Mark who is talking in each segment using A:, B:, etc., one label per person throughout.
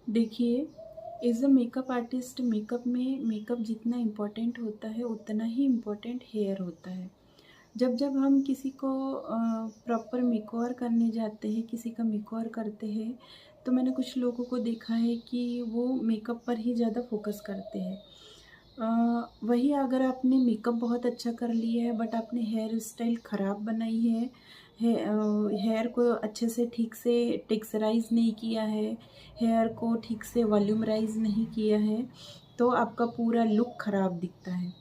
A: देखिए, as a makeup artist makeup जितना important होता है उतना ही इम्पोर्टेंट हेयर होता है। जब जब हम किसी को प्रॉपर मेकओवर करने जाते हैं, किसी का मेकओवर करते हैं, तो मैंने कुछ लोगों को देखा है कि वो मेकअप पर ही ज़्यादा फ़ोकस करते हैं। वही अगर आपने मेकअप बहुत अच्छा कर लिया है बट आपने हेयर स्टाइल ख़राब बनाई है, हेयर को अच्छे से ठीक से टेक्सचराइज़ नहीं किया है, हेयर को ठीक से वॉल्यूमराइज़ नहीं किया है, तो आपका पूरा लुक ख़राब दिखता है।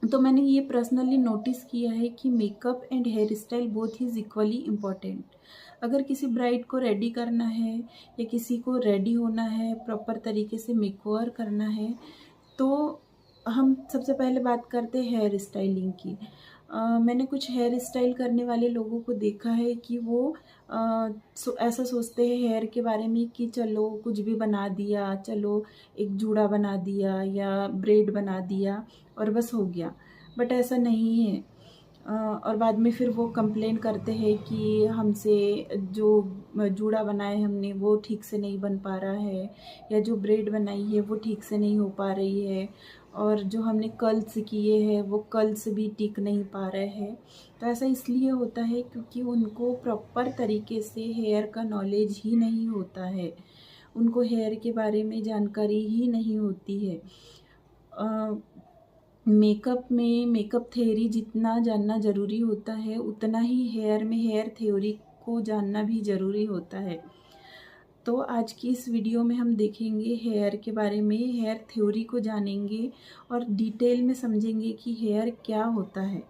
A: तो मैंने ये पर्सनली नोटिस किया है कि makeup and hair style both is equally important. अगर किसी ब्राइड को रेडी करना है या किसी को रेडी होना है, प्रॉपर तरीके से मेकओवर करना है, तो हम सबसे पहले बात करते हैं हेयर स्टाइलिंग की। मैंने कुछ हेयर स्टाइल करने वाले लोगों को देखा है कि वो ऐसा सोचते हैं हेयर के बारे में कि चलो कुछ भी बना दिया, चलो एक जूड़ा बना दिया या ब्रेड बना दिया और बस हो गया। बट ऐसा नहीं है। और बाद में फिर वो कंप्लेन करते हैं कि हमसे जो जूड़ा बनाए हमने वो ठीक से नहीं बन पा रहा है, या जो ब्रेड बनाई है वो ठीक से नहीं हो पा रही है, और जो हमने कर्ल्स किए हैं वो कर्ल्स भी टिक नहीं पा रहे हैं। तो ऐसा इसलिए होता है क्योंकि उनको प्रॉपर तरीके से हेयर का नॉलेज ही नहीं होता है, उनको हेयर के बारे में जानकारी ही नहीं होती है। मेकअप थ्योरी जितना जानना ज़रूरी होता है उतना ही हेयर में हेयर थ्योरी को जानना भी ज़रूरी होता है। तो आज की इस वीडियो में हम देखेंगे हेयर के बारे में, हेयर थ्योरी को जानेंगे और डिटेल में समझेंगे कि हेयर क्या होता है।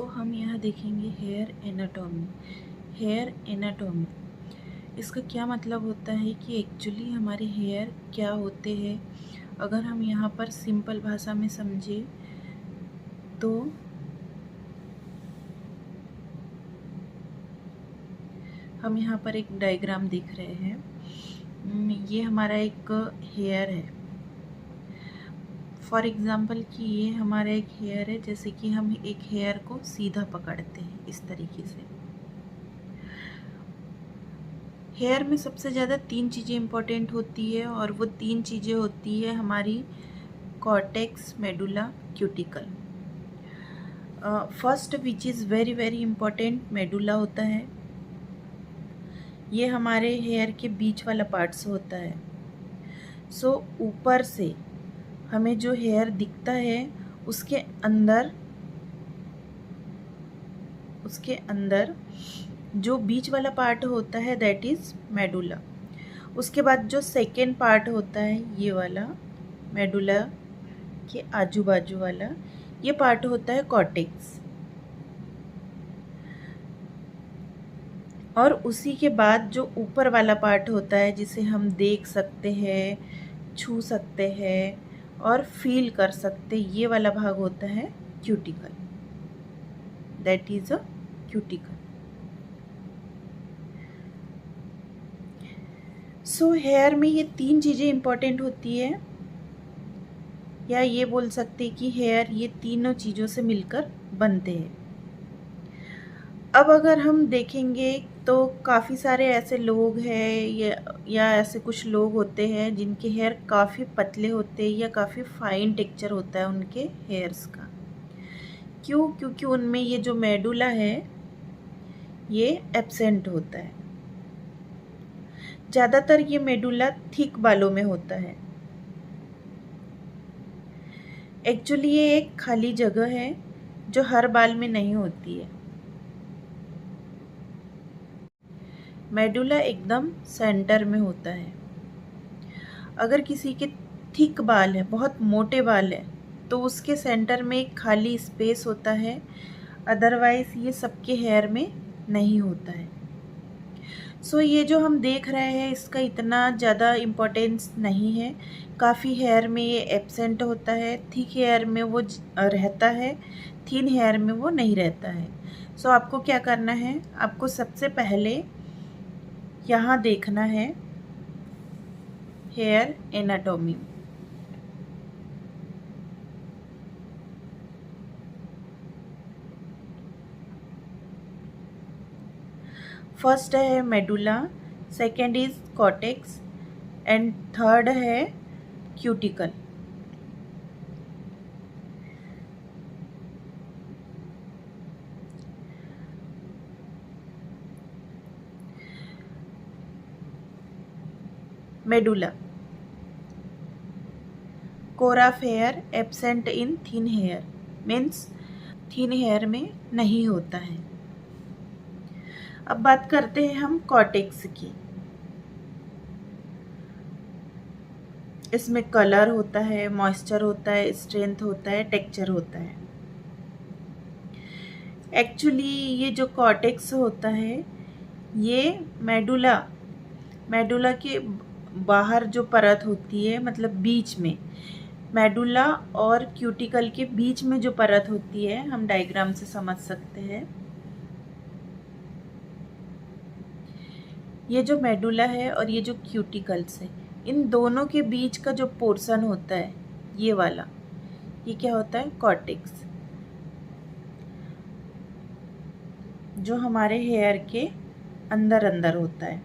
A: हम यहाँ देखेंगे हेयर एनाटॉमी। हेयर एनाटॉमी इसका क्या मतलब होता है कि एक्चुअली हमारे हेयर क्या होते हैं। अगर हम यहाँ पर सिंपल भाषा में समझे तो हम यहाँ पर एक डायग्राम देख रहे हैं। ये हमारा एक हेयर है। फॉर एग्ज़ाम्पल कि ये हमारा एक हेयर है, जैसे कि हम एक हेयर को सीधा पकड़ते हैं इस तरीके से। हेयर में सबसे ज़्यादा 3 चीज़ें इम्पॉर्टेंट होती है और वो 3 चीज़ें होती है हमारी cortex, medulla, cuticle. First which is very very important medulla होता है। ये हमारे हेयर के बीच वाला पार्ट्स होता है। ऊपर से हमें जो हेयर दिखता है उसके अंदर जो बीच वाला पार्ट होता है दैट इज़ मेडुला। उसके बाद जो सेकेंड पार्ट होता है ये वाला मेडुला के आजू बाजू वाला, ये पार्ट होता है कॉर्टेक्स। और उसी के बाद जो ऊपर वाला पार्ट होता है जिसे हम देख सकते हैं, छू सकते हैं और फील कर सकते, ये वाला भाग होता है cuticle. That is a cuticle. Hair में ये 3 चीज़ें इम्पॉर्टेंट होती है, या ये बोल सकते कि हेयर ये तीनों चीज़ों से मिलकर बनते हैं। अब अगर हम देखेंगे तो काफ़ी सारे ऐसे लोग हैं या ऐसे कुछ लोग होते हैं जिनके हेयर काफ़ी पतले होते हैं या काफ़ी फाइन टेक्सचर होता है उनके हेयर्स का। क्यों? क्योंकि उनमें ये जो मेडुला है ये एब्सेंट होता है। ज़्यादातर ये मेडुला थिक बालों में होता है। एक्चुअली ये एक खाली जगह है जो हर बाल में नहीं होती है। मेडुला एकदम सेंटर में होता है। अगर किसी के थिक बाल है, बहुत मोटे बाल है, तो उसके सेंटर में एक खाली स्पेस होता है, अदरवाइज ये सबके हेयर में नहीं होता है। ये जो हम देख रहे हैं इसका इतना ज़्यादा इम्पोर्टेंस नहीं है। काफ़ी हेयर में ये एब्सेंट होता है, थिक हेयर में वो रहता है, थिन हेयर में वो नहीं रहता है। आपको क्या करना है, आपको सबसे पहले यहाँ देखना है हेयर एनाटॉमी।
B: फर्स्ट है medulla, second is cortex and third है cuticle. Medulla, core of hair absent in thin hair, means thin hair में नहीं होता है। अब बात करते हैं हम कॉर्टेक्स की। इसमें कलर होता है, मॉइस्चर होता है, स्ट्रेंथ होता है, टेक्सचर होता है। एक्चुअली ये जो कॉर्टेक्स होता है ये मेडुला के बाहर जो परत होती है, मतलब बीच में, मेडुला और क्यूटिकल के बीच में जो परत होती है, हम डायग्राम से समझ सकते हैं। ये जो मेडुला है और ये जो क्यूटिकल्स है, इन दोनों के बीच का जो पोर्शन होता है ये वाला, ये क्या होता है? कॉर्टेक्स, जो हमारे हेयर के अंदर अंदर होता है।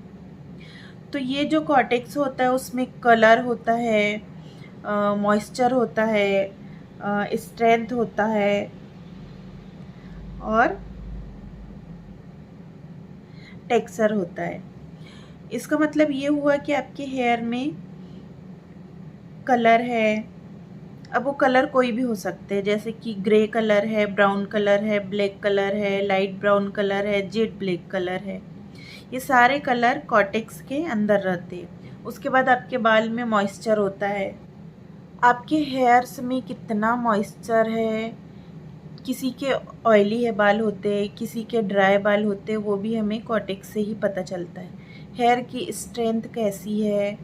B: तो ये जो कॉर्टेक्स होता है उसमें कलर होता है, मॉइस्चर होता है, स्ट्रेंथ होता है और टेक्सचर होता है। इसका मतलब ये हुआ कि आपके हेयर में कलर है। अब वो कलर कोई भी हो सकते हैं, जैसे कि ग्रे कलर है, ब्राउन कलर है, ब्लैक कलर है, लाइट ब्राउन कलर है, जेड ब्लैक कलर है। ये सारे कलर कॉर्टेक्स के अंदर रहते हैं। उसके बाद आपके बाल में मॉइस्चर होता है। आपके हेयर्स में कितना मॉइस्चर है, किसी के ऑयली है बाल होते हैं, किसी के ड्राई बाल होते हैं, वो भी हमें कॉर्टेक्स से ही पता चलता है। हेयर की स्ट्रेंथ कैसी है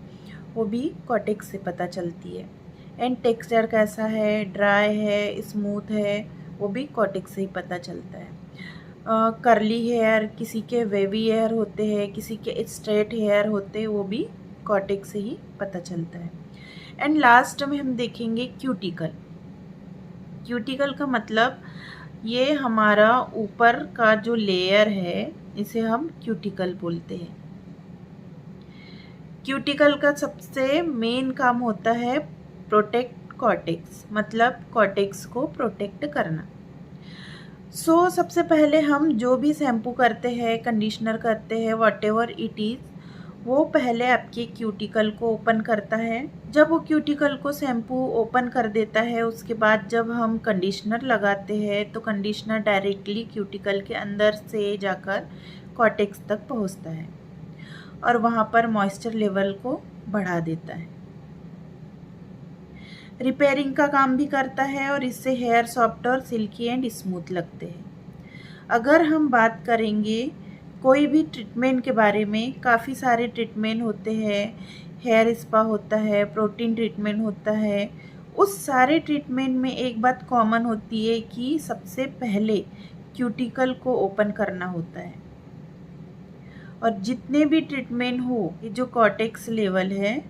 B: वो भी कॉर्टेक्स से पता चलती है। एंड टेक्सचर कैसा है, ड्राई है, स्मूथ है, वो भी कॉर्टेक्स से ही पता चलता है। करली हेयर, किसी के वेवी हेयर होते हैं, किसी के स्ट्रेट हेयर होते हैं, वो भी कॉर्टेक्स से ही पता चलता है। एंड लास्ट में हम देखेंगे क्यूटिकल। क्यूटिकल का मतलब ये हमारा ऊपर का जो लेयर है, इसे हम क्यूटिकल बोलते हैं। क्यूटिकल का सबसे मेन काम होता है प्रोटेक्ट कॉर्टेक्स, मतलब कॉर्टेक्स को प्रोटेक्ट करना। सबसे पहले हम जो भी शैम्पू करते हैं, कंडीशनर करते हैं, व्हाटएवर इट इज़, वो पहले आपके क्यूटिकल को ओपन करता है। जब वो क्यूटिकल को शैम्पू ओपन कर देता है, उसके बाद जब हम कंडीशनर लगाते हैं तो कंडीशनर डायरेक्टली क्यूटिकल के अंदर से जाकर कॉर्टेक्स तक पहुंचता है और वहाँ पर मॉइस्चर लेवल को बढ़ा देता है। रिपेयरिंग का काम भी करता है और इससे हेयर सॉफ्ट और सिल्की एंड स्मूथ लगते हैं। अगर हम बात करेंगे कोई भी ट्रीटमेंट के बारे में, काफ़ी सारे ट्रीटमेंट होते हैं, हेयर स्पा होता है, प्रोटीन ट्रीटमेंट होता है। उस सारे ट्रीटमेंट में एक बात कॉमन होती है कि सबसे पहले क्यूटिकल को ओपन करना होता है। और जितने भी ट्रीटमेंट हो, ये जो कॉर्टेक्स लेवल है,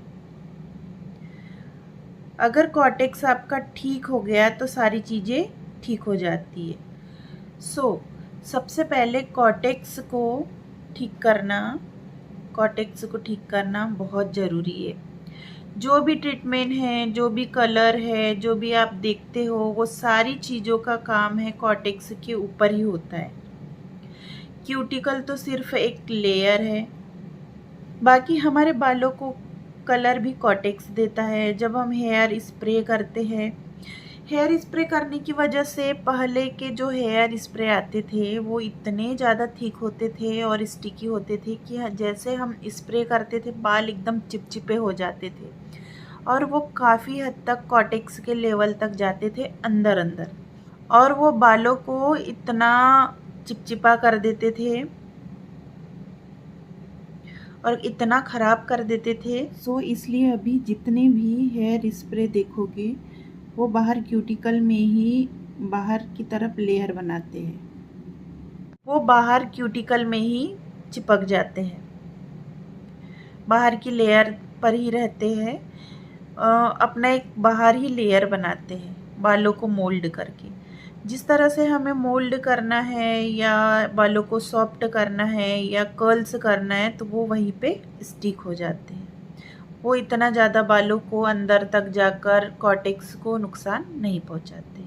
B: अगर कॉर्टेक्स आपका ठीक हो गया तो सारी चीज़ें ठीक हो जाती है। सबसे पहले कॉर्टेक्स को ठीक करना बहुत ज़रूरी है। जो भी ट्रीटमेंट है, जो भी कलर है, जो भी आप देखते हो, वो सारी चीज़ों का काम है कॉर्टेक्स के ऊपर ही होता है। क्यूटिकल तो सिर्फ एक लेयर है। बाकी हमारे बालों को कलर भी कॉर्टेक्स देता है। जब हम हेयर स्प्रे करते हैं, हेयर स्प्रे करने की वजह से पहले के जो हेयर स्प्रे आते थे वो इतने ज़्यादा थिक होते थे और स्टिकी होते थे कि जैसे हम स्प्रे करते थे बाल एकदम चिपचिपे हो जाते थे और वो काफ़ी हद तक कॉर्टेक्स के लेवल तक जाते थे अंदर अंदर, और वो बालों को इतना चिपचिपा कर देते थे और इतना ख़राब कर देते थे। इसलिए अभी जितने भी हेयर स्प्रे देखोगे वो बाहर क्यूटिकल में ही बाहर की तरफ लेयर बनाते हैं, वो बाहर क्यूटिकल में ही चिपक जाते हैं, बाहर की लेयर पर ही रहते हैं, अपना एक बाहर ही लेयर बनाते हैं बालों को मोल्ड करके। जिस तरह से हमें मोल्ड करना है या बालों को सॉफ्ट करना है या कर्ल्स करना है तो वो वहीं पे स्टिक हो जाते हैं। वो इतना ज़्यादा बालों को अंदर तक जाकर कॉटेक्स को नुकसान नहीं पहुंचाते।